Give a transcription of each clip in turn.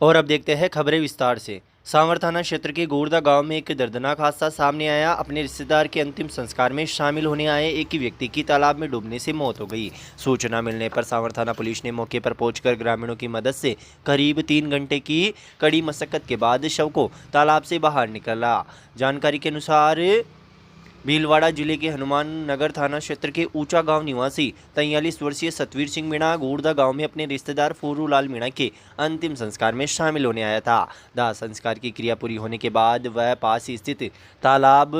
और अब देखते हैं खबरें विस्तार से। सांवर थाना क्षेत्र के गोरदा गांव में एक दर्दनाक हादसा सामने आया। अपने रिश्तेदार के अंतिम संस्कार में शामिल होने आए एक ही व्यक्ति की तालाब में डूबने से मौत हो गई। सूचना मिलने पर सांवर थाना पुलिस ने मौके पर पहुंचकर ग्रामीणों की मदद से करीब 3 घंटे की कड़ी मशक्कत के बाद शव को तालाब से बाहर निकाला। जानकारी के अनुसार भीलवाड़ा जिले के हनुमान नगर थाना क्षेत्र के ऊंचा गांव निवासी 43 वर्षीय सतवीर सिंह मीणा गोरदा गांव में अपने रिश्तेदार फूरूलाल मीणा के अंतिम संस्कार में शामिल होने आया था। दाह संस्कार की क्रिया पूरी होने के बाद वह पास ही स्थित तालाब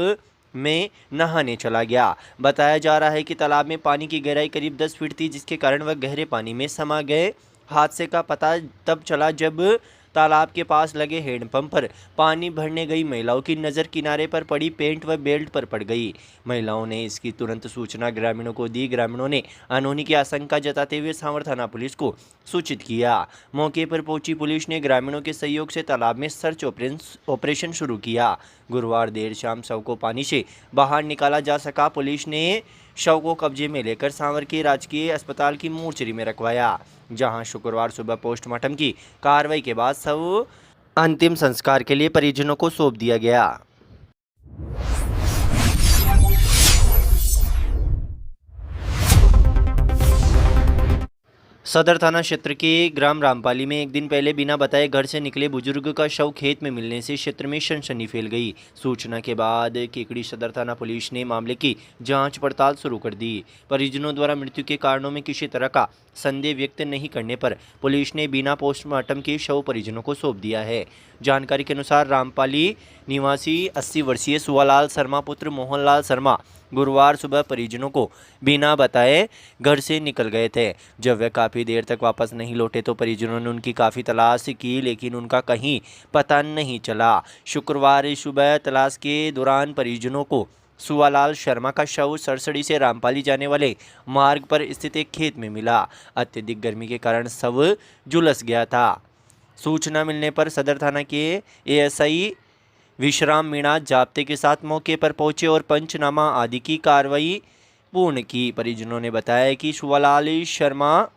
में नहाने चला गया। बताया जा रहा है कि तालाब में पानी की गहराई करीब 10 फीट थी, जिसके कारण वह गहरे पानी में समा गए। हादसे का पता तब चला जब तालाब के पास लगे हैंडपंप पर पानी भरने गई महिलाओं की नज़र किनारे पर पड़ी पेंट व बेल्ट पर पड़ गई। महिलाओं ने इसकी तुरंत सूचना ग्रामीणों को दी। ग्रामीणों ने अनहोनी की आशंका जताते हुए सांवर थाना पुलिस को सूचित किया। मौके पर पहुंची पुलिस ने ग्रामीणों के सहयोग से तालाब में सर्च ऑपरेशन शुरू किया। गुरुवार देर शाम शव को पानी से बाहर निकाला जा सका। पुलिस ने शव को कब्जे में लेकर सांवर के राजकीय अस्पताल की मोर्चरी में रखवाया, जहां शुक्रवार सुबह पोस्टमार्टम की कार्रवाई के बाद शव अंतिम संस्कार के लिए परिजनों को सौंप दिया गया। सदर थाना क्षेत्र के ग्राम रामपाली में एक दिन पहले बिना बताए घर से निकले बुजुर्ग का शव खेत में मिलने से क्षेत्र में सनसनी फैल गई। सूचना के बाद केकड़ी सदर थाना पुलिस ने मामले की जांच पड़ताल शुरू कर दी। परिजनों द्वारा मृत्यु के कारणों में किसी तरह का संदेह व्यक्त नहीं करने पर पुलिस ने बिना पोस्टमार्टम के शव परिजनों को सौंप दिया है। जानकारी के अनुसार रामपाली निवासी 80 वर्षीय सुवालाल शर्मा पुत्र मोहनलाल शर्मा गुरुवार सुबह परिजनों को बिना बताए घर से निकल गए थे। जब वे काफ़ी देर तक वापस नहीं लौटे तो परिजनों ने उनकी काफ़ी तलाश की, लेकिन उनका कहीं पता नहीं चला। शुक्रवार सुबह तलाश के दौरान परिजनों को सुवालाल शर्मा का शव सरसड़ी से रामपाली जाने वाले मार्ग पर स्थित एक खेत में मिला। अत्यधिक गर्मी के कारण शव झुलस गया था। सूचना मिलने पर सदर थाना के एएसआई विश्राम मीणा जाब्ते के साथ मौके पर पहुंचे और पंचनामा आदि की कार्रवाई पूर्ण की। परिजनों ने बताया कि सुवालाल शर्मा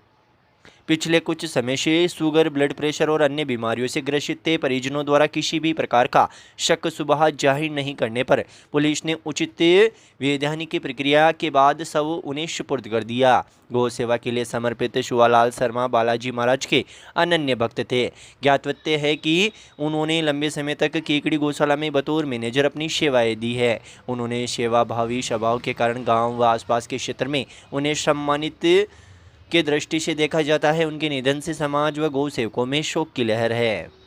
पिछले कुछ समय से शुगर, ब्लड प्रेशर और अन्य बीमारियों से ग्रसित थे। परिजनों द्वारा किसी भी प्रकार का शक शुबहा जाहिर नहीं करने पर पुलिस ने उचित वैधानिक प्रक्रिया के बाद शव उन्हें सुपुर्द कर दिया। गौ सेवा के लिए समर्पित सुवालाल शर्मा बालाजी महाराज के अनन्य भक्त थे। ज्ञातव्य है कि उन्होंने लंबे समय तक केकड़ी गौशाला में बतौर मैनेजर अपनी सेवाएं दी है। उन्होंने सेवाभावी स्वभाव के कारण गांव व आसपास के क्षेत्र में उन्हें सम्मानित के दृष्टि से देखा जाता है। उनके निधन से समाज व गौ सेवकों में शोक की लहर है।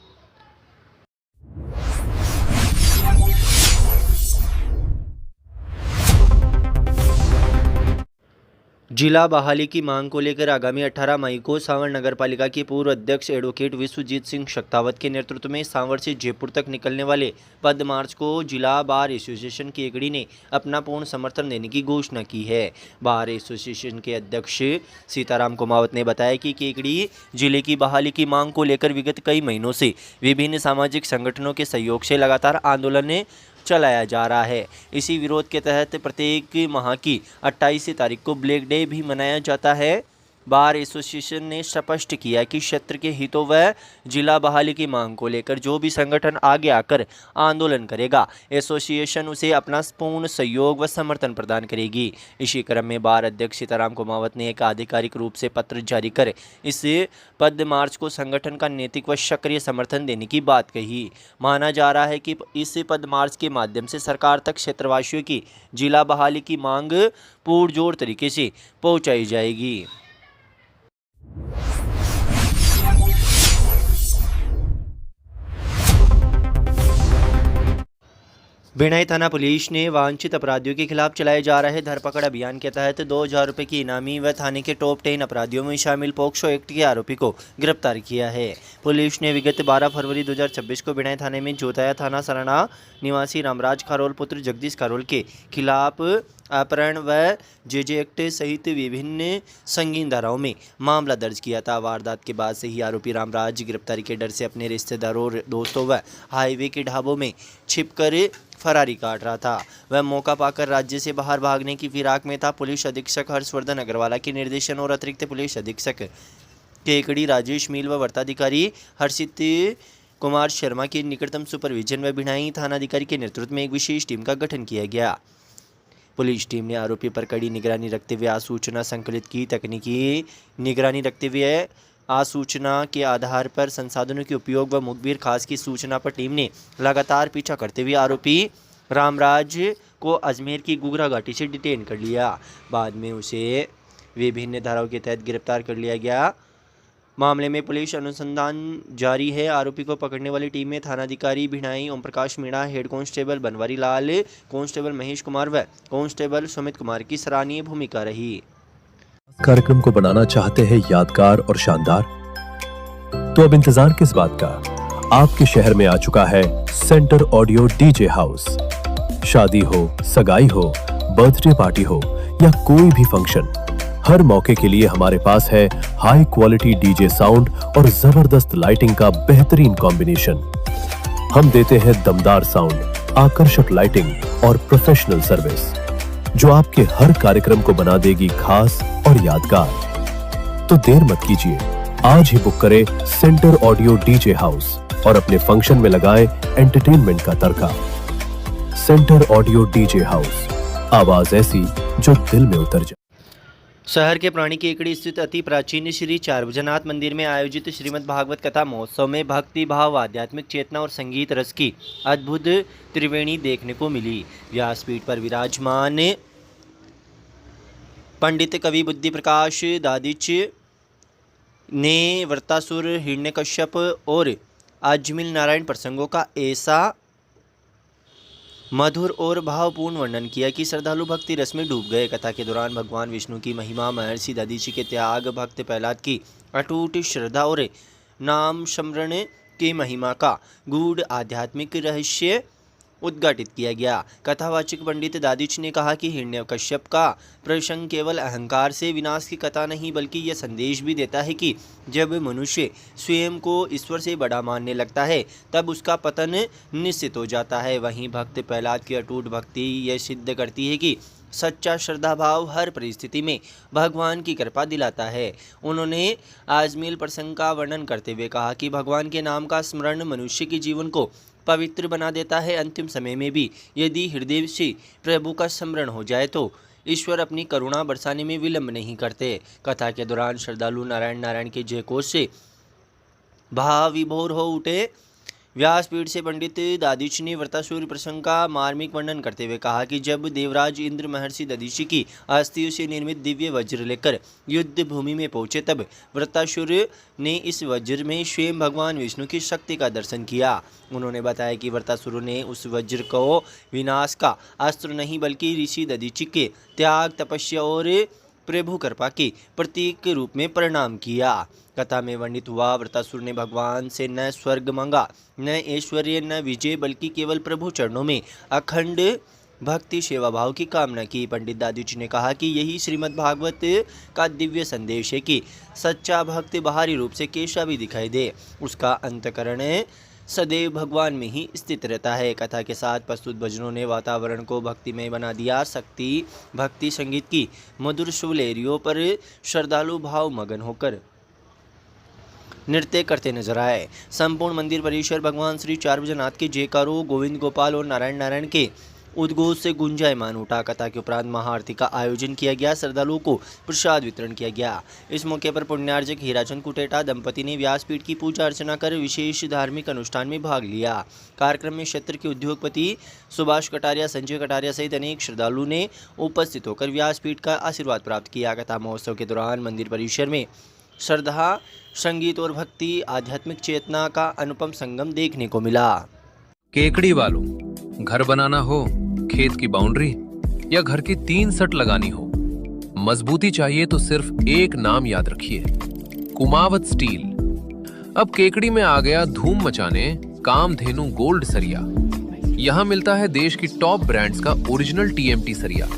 जिला बहाली की मांग को लेकर आगामी 18 मई को सांवर नगर पालिका के पूर्व अध्यक्ष एडवोकेट विश्वजीत सिंह शक्तावत के नेतृत्व में सांवर से जयपुर तक निकलने वाले पद मार्च को जिला बार एसोसिएशन केकड़ी ने अपना पूर्ण समर्थन देने की घोषणा की है। बार एसोसिएशन के अध्यक्ष सीताराम कुमावत ने बताया कि केकड़ी जिले की बहाली की मांग को लेकर विगत कई महीनों से विभिन्न सामाजिक संगठनों के सहयोग से लगातार आंदोलन चलाया जा रहा है। इसी विरोध के तहत प्रत्येक माह की 28 तारीख को ब्लैक डे भी मनाया जाता है। बार एसोसिएशन ने स्पष्ट किया कि क्षेत्र के हितों व जिला बहाली की मांग को लेकर जो भी संगठन आगे आकर आंदोलन करेगा, एसोसिएशन उसे अपना पूर्ण सहयोग व समर्थन प्रदान करेगी। इसी क्रम में बार अध्यक्ष सीताराम कुमावत ने एक आधिकारिक रूप से पत्र जारी कर इस पद मार्च को संगठन का नैतिक व सक्रिय समर्थन देने की बात कही। माना जा रहा है कि इस पद मार्च के माध्यम से सरकार तक क्षेत्रवासियों की जिला बहाली की मांग पुरजोर तरीके से पहुँचाई जाएगी। भिणाई थाना पुलिस ने वांछित अपराधियों के खिलाफ चलाए जा रहे धरपकड़ अभियान के तहत 2000 रुपये की इनामी व थाने के टॉप 10 अपराधियों में शामिल पोक्सो एक्ट के आरोपी को गिरफ्तार किया है। पुलिस ने विगत 12 फरवरी 2026 को भिणाई थाने में जोताया थाना सराना निवासी रामराज खारोल पुत्र जगदीश खारोल के खिलाफ अपहरण व जेजे एक्ट सहित विभिन्न संगीन धाराओं में मामला दर्ज किया था। वारदात के बाद से ही आरोपी रामराज गिरफ्तारी के डर से अपने रिश्तेदारों, दोस्तों व हाईवे के ढाबों में छिपकर फरारी काट रहा था। वह मौका पाकर राज्य से बाहर भागने की फिराक में था। पुलिस अधीक्षक हर्षवर्धन अग्रवाला के निर्देशन और अतिरिक्त पुलिस अधीक्षक केकड़ी राजेश मील व वर्ताधिकारी हर्षित कुमार शर्मा के निकटतम सुपरविजन व भिणाई थानाधिकारी के नेतृत्व में एक विशेष टीम का गठन किया गया। पुलिस टीम ने आरोपी पर कड़ी निगरानी रखते हुए आसूचना संकलित की। तकनीकी निगरानी रखते हुए आसूचना के आधार पर संसाधनों के उपयोग व मुखबिर खास की सूचना पर टीम ने लगातार पीछा करते हुए आरोपी रामराज को अजमेर की गुगरा घाटी से डिटेन कर लिया। बाद में उसे विभिन्न धाराओं के तहत गिरफ्तार कर लिया गया। मामले में पुलिस अनुसंधान जारी है। आरोपी को पकड़ने वाली टीम में थानाधिकारी भिणाई Om Prakash Meena, head constable Banwari Lal, constable Mahesh Kumar व कांस्टेबल सुमित कुमार की सराहनीय भूमिका रही। कार्यक्रम को बनाना चाहते हैं यादगार और शानदार, तो अब इंतजार किस बात का। आपके शहर में आ चुका है सेंटर ऑडियो डीजे हाउस। शादी हो, सगाई हो, बर्थडे पार्टी हो या कोई भी फंक्शन, हर मौके के लिए हमारे पास है हाई क्वालिटी डीजे साउंड और जबरदस्त लाइटिंग का बेहतरीन कॉम्बिनेशन। हम देते हैं दमदार साउंड, आकर्षक लाइटिंग और प्रोफेशनल सर्विस, जो आपके हर कार्यक्रम को बना देगी खास और यादगार। तो देर मत कीजिए, आज ही बुक करें सेंटर ऑडियो डीजे हाउस और अपने फंक्शन में लगाएं एंटरटेनमेंट का तड़का। सेंटर ऑडियो डीजे हाउस, आवाज ऐसी जो दिल में उतर जाए। शहर के प्राणी केकड़ी स्थित अति प्राचीन श्री चारभुजनाथ मंदिर में आयोजित श्रीमद् भागवत कथा महोत्सव में भक्ति भाव, आध्यात्मिक चेतना और संगीत रस की अद्भुत त्रिवेणी देखने को मिली। व्यासपीठ पर विराजमान पंडित कवि बुद्धि प्रकाश दादिच ने वृत्तासुर, हिरण्यकश्यप और अजमिल नारायण प्रसंगों का ऐसा मधुर और भावपूर्ण वर्णन किया कि श्रद्धालु भक्ति रस में डूब गए। कथा के दौरान भगवान विष्णु की महिमा, महर्षि दधीचि के त्याग, भक्त प्रहलाद की अटूट श्रद्धा और नाम स्मरण की महिमा का गूढ़ आध्यात्मिक रहस्य उद्घाटित किया गया। कथावाचक पंडित दादिच ने कहा कि हिरण्यकश्यप का प्रसंग केवल अहंकार से विनाश की कथा नहीं, बल्कि यह संदेश भी देता है कि जब मनुष्य स्वयं को ईश्वर से बड़ा मानने लगता है तब उसका पतन निश्चित हो जाता है। वहीं भक्त प्रहलाद की अटूट भक्ति यह सिद्ध करती है कि सच्चा श्रद्धा भाव हर परिस्थिति में भगवान की कृपा दिलाता है। उन्होंने आजमील प्रसंग का वर्णन करते हुए कहा कि भगवान के नाम का स्मरण मनुष्य के जीवन को पवित्र बना देता है। अंतिम समय में भी यदि हृदय से प्रभु का स्मरण हो जाए तो ईश्वर अपनी करुणा बरसाने में विलंब नहीं करते। कथा के दौरान श्रद्धालु नारायण नारायण के जयघोष से भाव विभोर हो उठे। व्यासपीठ से पंडित दादिच ने वृत्तासुर प्रसंग का मार्मिक वर्णन करते हुए कहा कि जब देवराज इंद्र महर्षि दधीचि की अस्थियों से निर्मित दिव्य वज्र लेकर युद्ध भूमि में पहुंचे, तब वृत्तासुर ने इस वज्र में स्वयं भगवान विष्णु की शक्ति का दर्शन किया। उन्होंने बताया कि वृत्तासुर ने उस वज्र को विनाश का अस्त्र नहीं, बल्कि ऋषि दधीचि के त्याग, तपस्या और प्रभु कृपा के प्रतीक रूप में प्रणाम किया। कथा में वर्णित हुआ, वृत्तासुर ने भगवान से न स्वर्ग मांगा, न ऐश्वर्य, न विजय, बल्कि केवल प्रभु चरणों में अखंड भक्ति सेवा भाव की कामना की। पंडित दादिच ने कहा कि यही श्रीमद् भागवत का दिव्य संदेश है कि सच्चा भक्त बाहरी रूप से कैसा भी दिखाई दे, उसका अंतःकरण सदैव भगवान में ही स्थित रहता है। कथा के साथ प्रस्तुत भजनों ने वातावरण को भक्तिमय बना दिया। भक्ति संगीत की मधुर सुलेरियों पर श्रद्धालु भाव मगन होकर नृत्य करते नजर आए। संपूर्ण मंदिर परिसर भगवान श्री चारभुजनाथ के जयकारों, गोविंद गोपाल और नारायण नारायण के उद्घोष से गुंजायमान उठा। कथा के उपरांत महाआरती का आयोजन किया गया। श्रद्धालुओं को प्रसाद वितरण किया गया। इस मौके पर पुण्यार्जक हीराचंद कुटेटा दंपति ने व्यासपीठ की पूजा अर्चना कर विशेष धार्मिक अनुष्ठान में भाग लिया। कार्यक्रम में क्षेत्र के उद्योगपति सुभाष कटारिया, संजय कटारिया सहित अनेक श्रद्धालुओं ने उपस्थित होकर व्यासपीठ का आशीर्वाद प्राप्त किया। कथा महोत्सव के दौरान मंदिर परिसर में श्रद्धा, संगीत और भक्ति, आध्यात्मिक चेतना का अनुपम संगम देखने को मिला। केकड़ी वालों, घर बनाना हो, खेत की बाउंड्री या घर की 3 सट लगानी हो, मजबूती चाहिए तो सिर्फ एक नाम याद रखिए, कुमावत स्टील। अब केकड़ी में आ गया धूम मचाने कामधेनु गोल्ड सरिया। यहाँ मिलता है देश की टॉप ब्रांड्स का ओरिजिनल टीएमटी सरिया,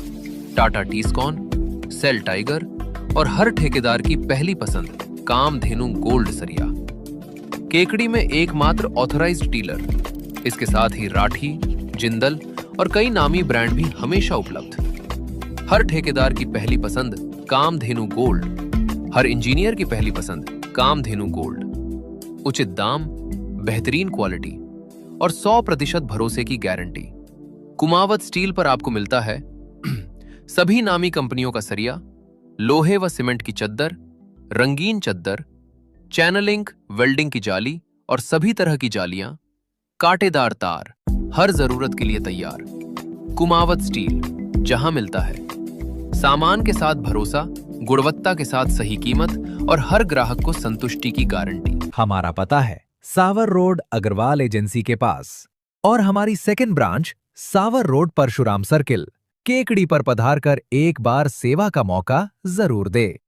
टाटा टीस्कॉन, सेल टाइगर और हर ठेकेदार की पहली पसंद कामधेनु गोल्ड सरिया। केकड़ी में एकमात्र ऑथराइज्ड डीलर। इसके साथ ही राठी, जिंदल और कई नामी ब्रांड भी हमेशा उपलब्ध। हर ठेकेदार की पहली पसंद कामधेनु गोल्ड, हर इंजीनियर की पहली पसंद कामधेनु गोल्ड। उचित दाम, बेहतरीन क्वालिटी और 100% भरोसे की गारंटी। कुमावत स्टील पर आपको मिलता है सभी नामी कंपनियों का सरिया, लोहे व सीमेंट की चद्दर, रंगीन चद्दर, चैनलिंग, वेल्डिंग की जाली और सभी तरह की जालियां, कांटेदार तार, हर जरूरत के लिए तैयार। कुमावत स्टील, जहां मिलता है सामान के साथ भरोसा, गुणवत्ता के साथ सही कीमत और हर ग्राहक को संतुष्टि की गारंटी। हमारा पता है सावर रोड अग्रवाल एजेंसी के पास और हमारी सेकंड ब्रांच सावर रोड परशुराम सर्किल, केकड़ी पर पधार कर एक बार सेवा का मौका जरूर दे।